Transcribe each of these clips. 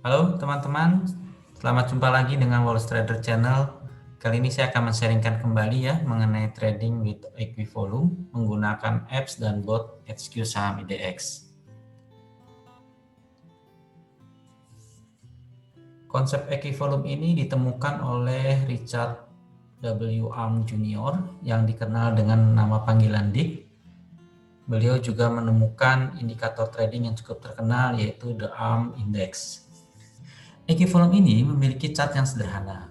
Halo teman-teman, selamat jumpa lagi dengan Wallace Trader Channel. Kali ini saya akan men-sharingkan kembali ya mengenai trading with Equivolume menggunakan apps dan bot HQ saham IDX. Konsep Equivolume ini ditemukan oleh Richard W. Arm Jr. yang dikenal dengan nama panggilan Dick. Beliau juga menemukan indikator trading yang cukup terkenal yaitu The Arm Index. Equivolume ini memiliki chart yang sederhana.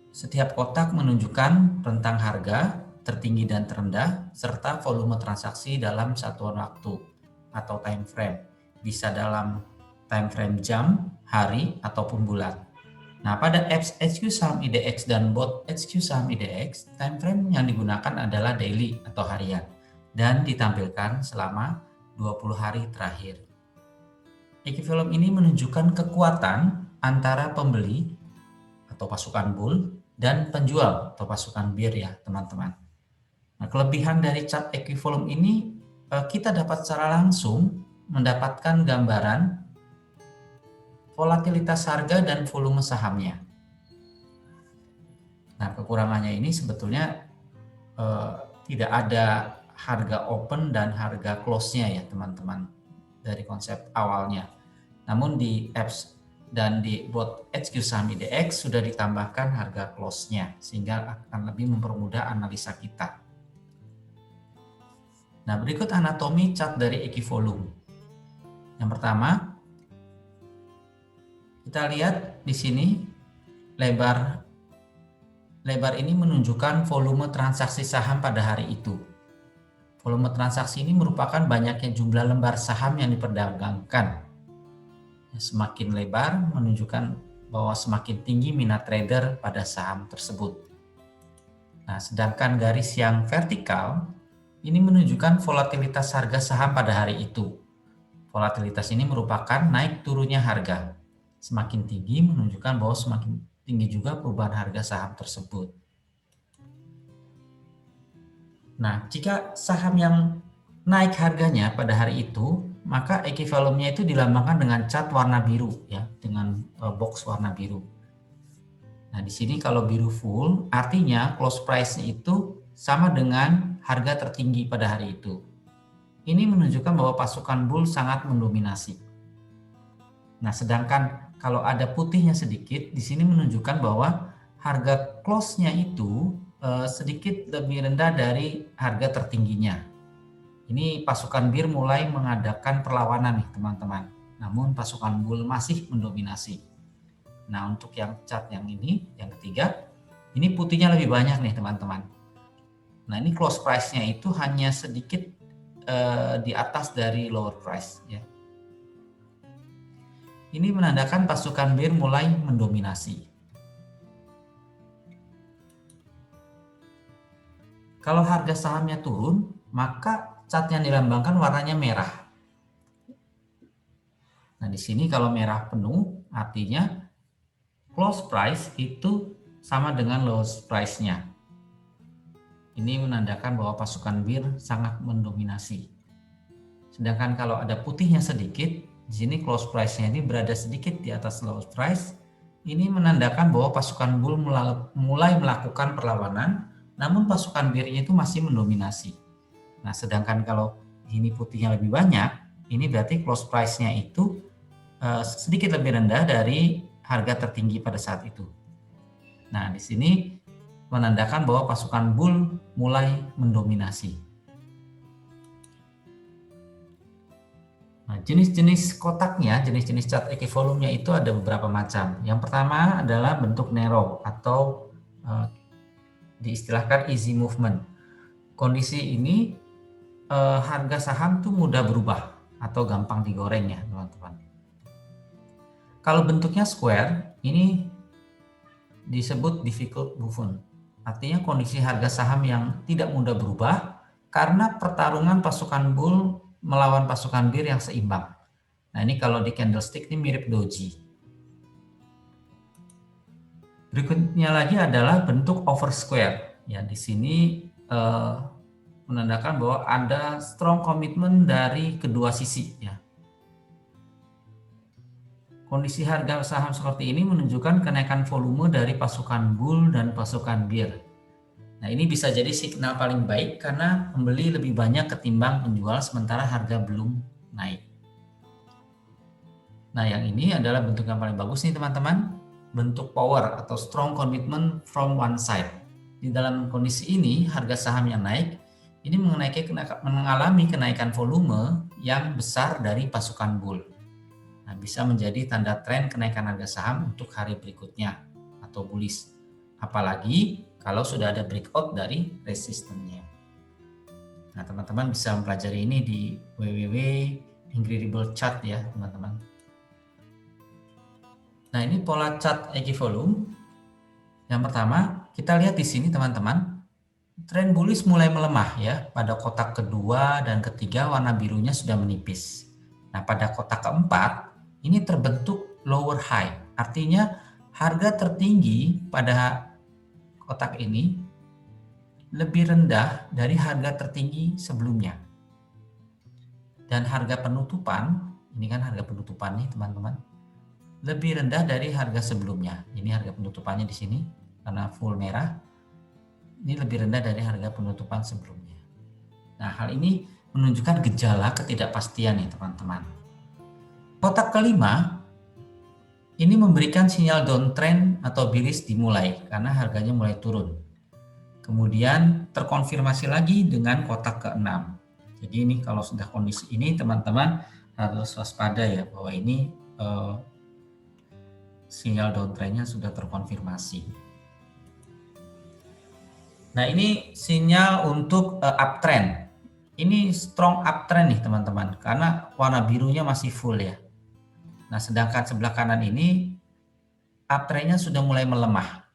Setiap kotak menunjukkan rentang harga, tertinggi dan terendah, serta volume transaksi dalam satuan waktu atau time frame. Bisa dalam time frame jam, hari, ataupun bulan. Nah, pada apps HQ Saham IDX dan bot HQ Saham IDX, time frame yang digunakan adalah daily atau harian dan ditampilkan selama 20 hari terakhir. Equivalent ini menunjukkan kekuatan antara pembeli atau pasukan bull dan penjual atau pasukan bear ya teman-teman. Nah, kelebihan dari chart equivalent ini kita dapat secara langsung mendapatkan gambaran volatilitas harga dan volume sahamnya. Nah, kekurangannya ini sebetulnya tidak ada harga open dan harga close-nya ya teman-teman dari konsep awalnya. Namun di apps dan di bot HQ Saham IDX sudah ditambahkan harga close-nya sehingga akan lebih mempermudah analisa kita. Nah, berikut anatomi chart dari Equivolume. Yang pertama, kita lihat di sini lebar ini menunjukkan volume transaksi saham pada hari itu. Volume transaksi ini merupakan banyaknya jumlah lembar saham yang diperdagangkan. Semakin lebar menunjukkan bahwa semakin tinggi minat trader pada saham tersebut. Nah, sedangkan garis yang vertikal ini menunjukkan volatilitas harga saham pada hari itu. Volatilitas ini merupakan naik turunnya harga. Semakin tinggi menunjukkan bahwa semakin tinggi juga perubahan harga saham tersebut. Nah, jika saham yang naik harganya pada hari itu, maka equivalentnya itu dilambangkan dengan cat warna biru ya, dengan box warna biru. Nah, di sini kalau biru full artinya close price-nya itu sama dengan harga tertinggi pada hari itu. Ini menunjukkan bahwa pasukan bull sangat mendominasi. Nah, sedangkan kalau ada putihnya sedikit, di sini menunjukkan bahwa harga close-nya itu sedikit lebih rendah dari harga tertingginya. Ini pasukan bir mulai mengadakan perlawanan nih teman-teman. Namun pasukan bull masih mendominasi. Nah, untuk yang chart yang ini, yang ketiga, ini putihnya lebih banyak nih teman-teman. Nah, ini close price-nya itu hanya sedikit di atas dari lower price ya. Ini menandakan pasukan bir mulai mendominasi. Kalau harga sahamnya turun, maka cat yang dilambangkan warnanya merah. Nah, di sini kalau merah penuh, artinya close price itu sama dengan lowest price-nya. Ini menandakan bahwa pasukan bir sangat mendominasi. Sedangkan kalau ada putihnya sedikit, di sini close price-nya ini berada sedikit di atas lowest price. Ini menandakan bahwa pasukan bull mulai melakukan perlawanan, namun pasukan birnya itu masih mendominasi. Nah, sedangkan kalau ini putihnya lebih banyak, ini berarti close price-nya itu sedikit lebih rendah dari harga tertinggi pada saat itu. Nah, di sini menandakan bahwa pasukan bull mulai mendominasi. Nah, jenis-jenis kotaknya, jenis-jenis chart equivalent-nya itu ada beberapa macam. Yang pertama adalah bentuk narrow atau diistilahkan easy movement. Kondisi ini harga saham tuh mudah berubah atau gampang digoreng ya teman-teman. Kalau bentuknya square, ini disebut difficult movement. Artinya kondisi harga saham yang tidak mudah berubah karena pertarungan pasukan bull melawan pasukan bir yang seimbang. Nah, ini kalau di candlestick ini mirip doji. Berikutnya lagi adalah bentuk over square. Ya, di sini menandakan bahwa ada strong commitment dari kedua sisi ya. kondisi harga saham seperti ini menunjukkan kenaikan volume dari pasukan bull dan pasukan bear. Nah, ini bisa jadi signal paling baik karena pembeli lebih banyak ketimbang penjual sementara harga belum naik. Nah, yang ini adalah bentuk yang paling bagus nih teman-teman. Bentuk power atau strong commitment from one side. Di dalam kondisi ini, harga saham yang naik ini mengalami kenaikan volume yang besar dari pasukan bull. Nah, bisa menjadi tanda tren kenaikan harga saham untuk hari berikutnya atau bullish. Apalagi kalau sudah ada breakout dari resistennya. Nah, teman-teman bisa mempelajari ini di www.incredible chart ya, teman-teman. Nah, ini pola chart equivolume. Yang pertama, kita lihat di sini teman-teman. Tren bullish mulai melemah ya. Pada kotak kedua dan ketiga warna birunya sudah menipis. Nah, pada kotak keempat ini terbentuk lower high. Artinya harga tertinggi pada kotak ini lebih rendah dari harga tertinggi sebelumnya. Dan harga penutupan, ini kan harga penutupan nih teman-teman, lebih rendah dari harga sebelumnya. Ini harga penutupannya di sini karena full merah. Ini lebih rendah dari harga penutupan sebelumnya. Nah, hal ini menunjukkan gejala ketidakpastian nih teman-teman. Kotak kelima ini memberikan sinyal downtrend atau bullish dimulai karena harganya mulai turun. Kemudian terkonfirmasi lagi dengan kotak ke-6. Jadi ini kalau sudah kondisi ini teman-teman harus waspada ya bahwa ini sinyal downtrendnya sudah terkonfirmasi. Nah, ini sinyal untuk uptrend. Ini strong uptrend nih teman-teman karena warna birunya masih full ya. Nah, sedangkan sebelah kanan ini uptrendnya sudah mulai melemah,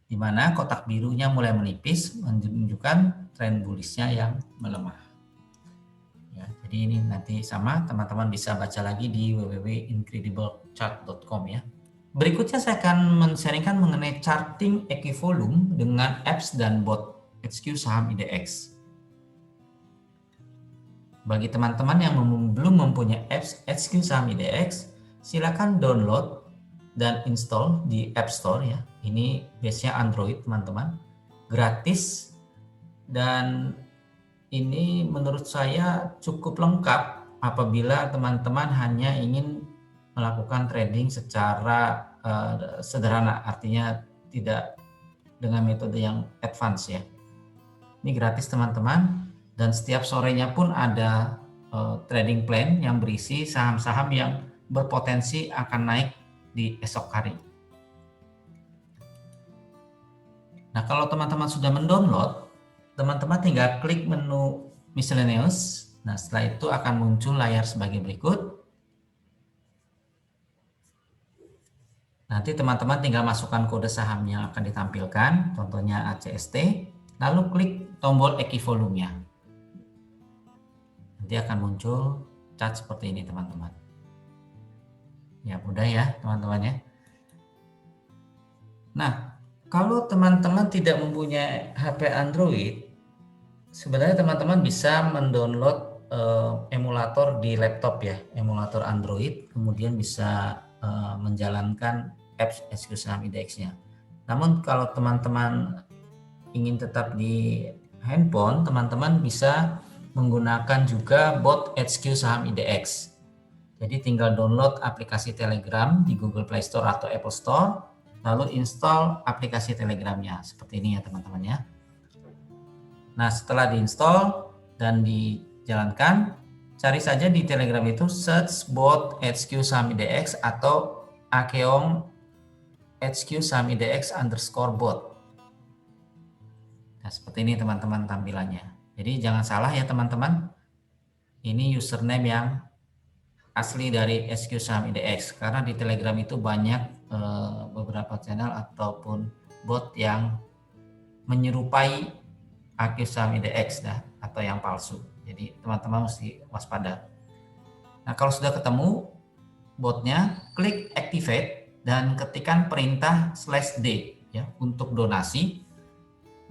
di mana kotak birunya mulai menipis, menunjukkan tren bullishnya yang melemah. Ya, jadi ini nanti sama teman-teman bisa baca lagi di www.incrediblechart.com ya. Berikutnya saya akan men-sharingkan mengenai charting equivolume dengan apps dan bot HQ saham IDX. Bagi teman-teman yang belum mempunyai apps HQ saham IDX, silakan download dan install di App Store ya. Ini biasanya Android teman-teman, gratis, dan ini menurut saya cukup lengkap apabila teman-teman hanya ingin melakukan trading secara sederhana, artinya tidak dengan metode yang advance ya. Ini gratis teman-teman, dan setiap sorenya pun ada trading plan yang berisi saham-saham yang berpotensi akan naik di esok hari. Nah, kalau teman-teman sudah mendownload, teman-teman tinggal klik menu miscellaneous. Nah, setelah itu akan muncul layar sebagai berikut. Nanti teman-teman tinggal masukkan kode saham yang akan ditampilkan, contohnya ACST, lalu klik tombol equivolume-nya. Nanti akan muncul chart seperti ini teman-teman. Ya, mudah ya teman-teman ya. Nah, kalau teman-teman tidak mempunyai HP Android, sebenarnya teman-teman bisa mendownload emulator di laptop ya, emulator Android, kemudian bisa menjalankan apps HQ saham IDX-nya. Namun kalau teman-teman ingin tetap di handphone, teman-teman bisa menggunakan juga bot HQ saham IDX. Jadi tinggal download aplikasi Telegram di Google Play Store atau Apple Store, lalu install aplikasi Telegramnya. Seperti ini ya teman-teman ya. Nah, setelah diinstal dan dijalankan, cari saja di Telegram itu search bot HQ saham IDX atau Akeong HQ saham IDX _bot. Nah, seperti ini teman-teman tampilannya. Jadi jangan salah ya teman-teman. Ini username yang asli dari HQ saham IDX, karena di Telegram itu banyak beberapa channel ataupun bot yang menyerupai HQ saham IDX atau yang palsu. Jadi teman-teman mesti waspada. Nah, kalau sudah ketemu botnya, klik activate dan ketikkan perintah /d ya untuk donasi,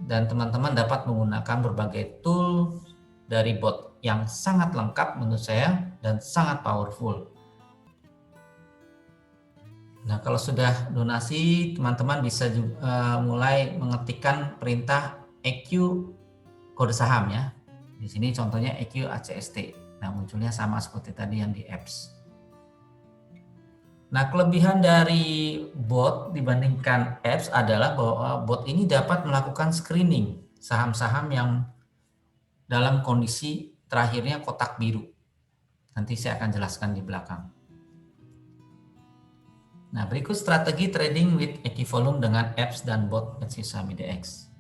dan teman-teman dapat menggunakan berbagai tool dari bot yang sangat lengkap menurut saya dan sangat powerful. Nah, kalau sudah donasi, teman-teman bisa juga mulai mengetikkan perintah EQ kode saham ya. Di sini contohnya EQ ACST. Nah, munculnya sama seperti tadi yang di apps. Nah, kelebihan dari bot dibandingkan apps adalah bahwa bot ini dapat melakukan screening saham-saham yang dalam kondisi terakhirnya kotak biru. Nanti saya akan jelaskan di belakang. Nah, berikut strategi trading with equivolume dengan apps dan bot Etsy MediaX.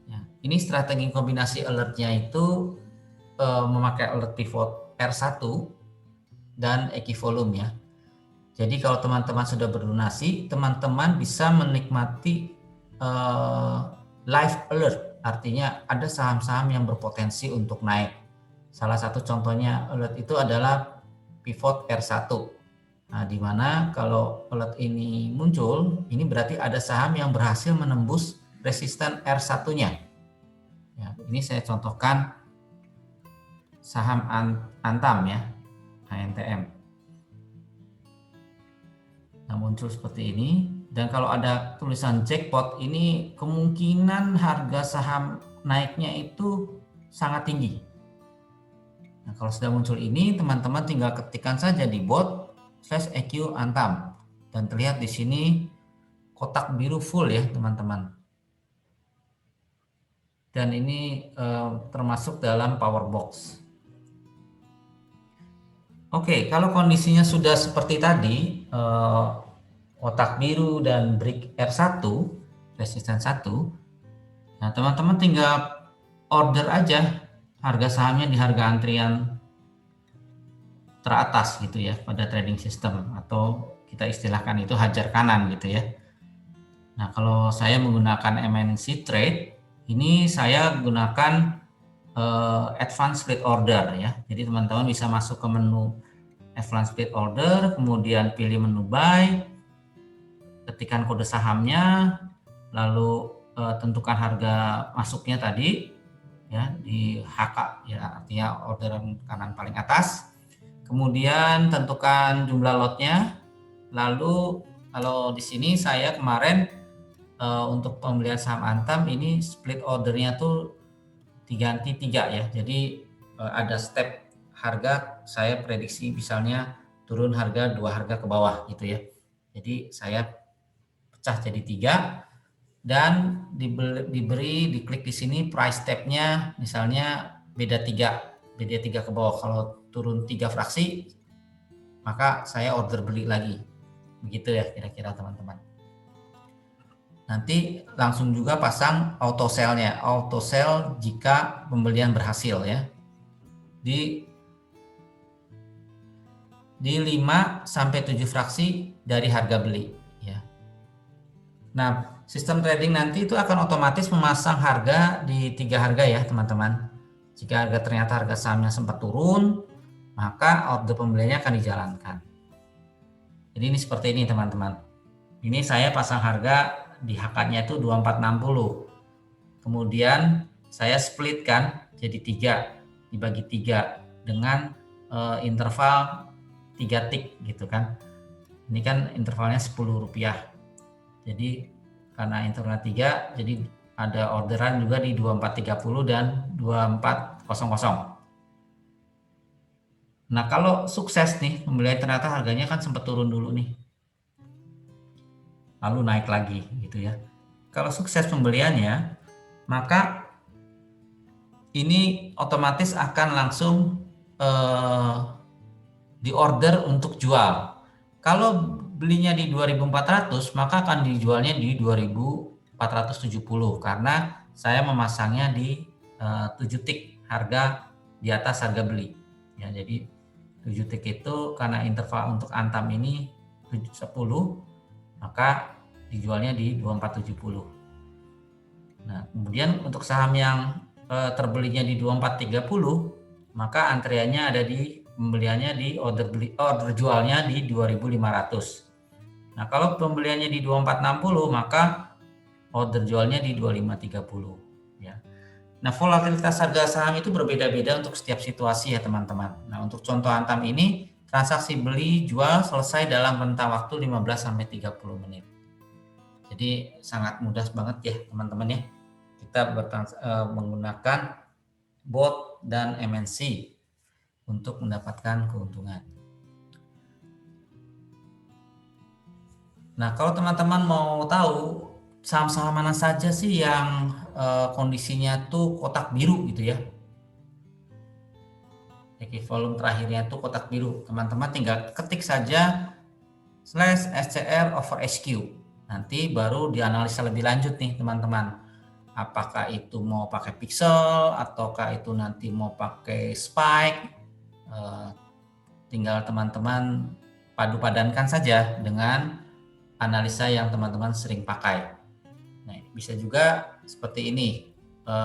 Ya, ini strategi kombinasi alertnya itu memakai alert pivot R1 dan equivolume ya. Jadi kalau teman-teman sudah berdonasi, teman-teman bisa menikmati live alert, artinya ada saham-saham yang berpotensi untuk naik. Salah satu contohnya alert itu adalah pivot R1. Nah, di mana kalau alert ini muncul, ini berarti ada saham yang berhasil menembus resisten R1-nya. Ya, ini saya contohkan saham Antam ya, ANTM. Nah, muncul seperti ini. Dan kalau ada tulisan jackpot, ini kemungkinan harga saham naiknya itu sangat tinggi. Nah, kalau sudah muncul ini, teman-teman tinggal ketikkan saja di bot /EQ Antam. Dan terlihat di sini kotak biru full ya, teman-teman. Dan ini termasuk dalam power box. Oke, kalau kondisinya sudah seperti tadi, kotak biru dan break R1, resisten 1, nah teman-teman tinggal order aja harga sahamnya di harga antrian teratas gitu ya pada trading system, atau kita istilahkan itu hajar kanan gitu ya. Nah, kalau saya menggunakan MNC Trade, ini saya gunakan advance split order ya. Jadi teman-teman bisa masuk ke menu advance split order, kemudian pilih menu buy, ketikkan kode sahamnya, lalu tentukan harga masuknya tadi ya di HK ya, artinya orderan kanan paling atas. Kemudian tentukan jumlah lotnya. Lalu kalau di sini saya kemarin untuk pembelian saham Antam ini split ordernya tuh diganti 3 ya. Jadi ada step harga, saya prediksi misalnya turun harga 2 harga ke bawah gitu ya. Jadi saya pecah jadi 3 dan diklik di sini price tab-nya misalnya beda 3 ke bawah. Kalau turun 3 fraksi maka saya order beli lagi. Begitu ya kira-kira teman-teman. Nanti langsung juga pasang auto sell-nya. Auto sell jika pembelian berhasil ya. Di 5 sampai 7 fraksi dari harga beli ya. Nah, sistem trading nanti itu akan otomatis memasang harga di 3 harga ya, teman-teman. Jika ternyata harga sahamnya sempat turun, maka order pembeliannya akan dijalankan. Jadi ini seperti ini, teman-teman. Ini saya pasang harga di HK-nya itu 2460. Kemudian saya splitkan jadi 3, dibagi 3 dengan interval 3 tick gitu kan. Ini kan intervalnya Rp10. Jadi karena interval 3, jadi ada orderan juga di 2430 dan 2400. Nah, kalau sukses nih pembelian, ternyata harganya kan sempat turun dulu nih, lalu naik lagi gitu ya. Kalau sukses pembeliannya, maka ini otomatis akan langsung diorder untuk jual. Kalau belinya di 2400, maka akan dijualnya di 2470 karena saya memasangnya di 7 tick harga di atas harga beli. Ya, jadi 7 tick itu karena interval untuk Antam ini 10, maka dijualnya di 2470. Nah, kemudian untuk saham yang terbelinya di 2430, maka antriannya ada di pembeliannya di order jualnya di 2500. Nah, kalau pembeliannya di 2460, maka order jualnya di 2530 ya. Nah, volatilitas harga saham itu berbeda-beda untuk setiap situasi ya, teman-teman. Nah, untuk contoh Antam ini transaksi beli jual selesai dalam rentang waktu 15-30 menit. Jadi sangat mudah banget ya teman-teman ya. Kita menggunakan bot dan MNC untuk mendapatkan keuntungan. Nah, kalau teman-teman mau tahu saham-saham mana saja sih yang kondisinya tuh kotak biru gitu ya, volume terakhirnya tuh kotak biru, teman-teman tinggal ketik saja /SCR over SQ. Nanti baru dianalisa lebih lanjut nih teman-teman. Apakah itu mau pakai pixel ataukah itu nanti mau pakai spike. Tinggal teman-teman padu-padankan saja dengan analisa yang teman-teman sering pakai. Nah, bisa juga seperti ini,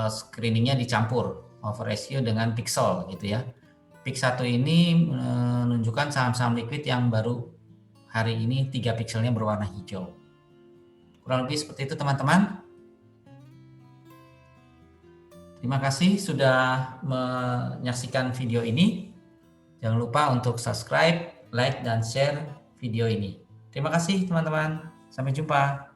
screeningnya dicampur over ratio dengan pixel gitu ya. Pix 1 ini menunjukkan saham-saham liquid yang baru hari ini 3 pixelnya berwarna hijau. Kurang lebih seperti itu teman-teman. Terima kasih sudah menyaksikan video ini. Jangan lupa untuk subscribe, like, dan share video ini. Terima kasih teman-teman. Sampai jumpa.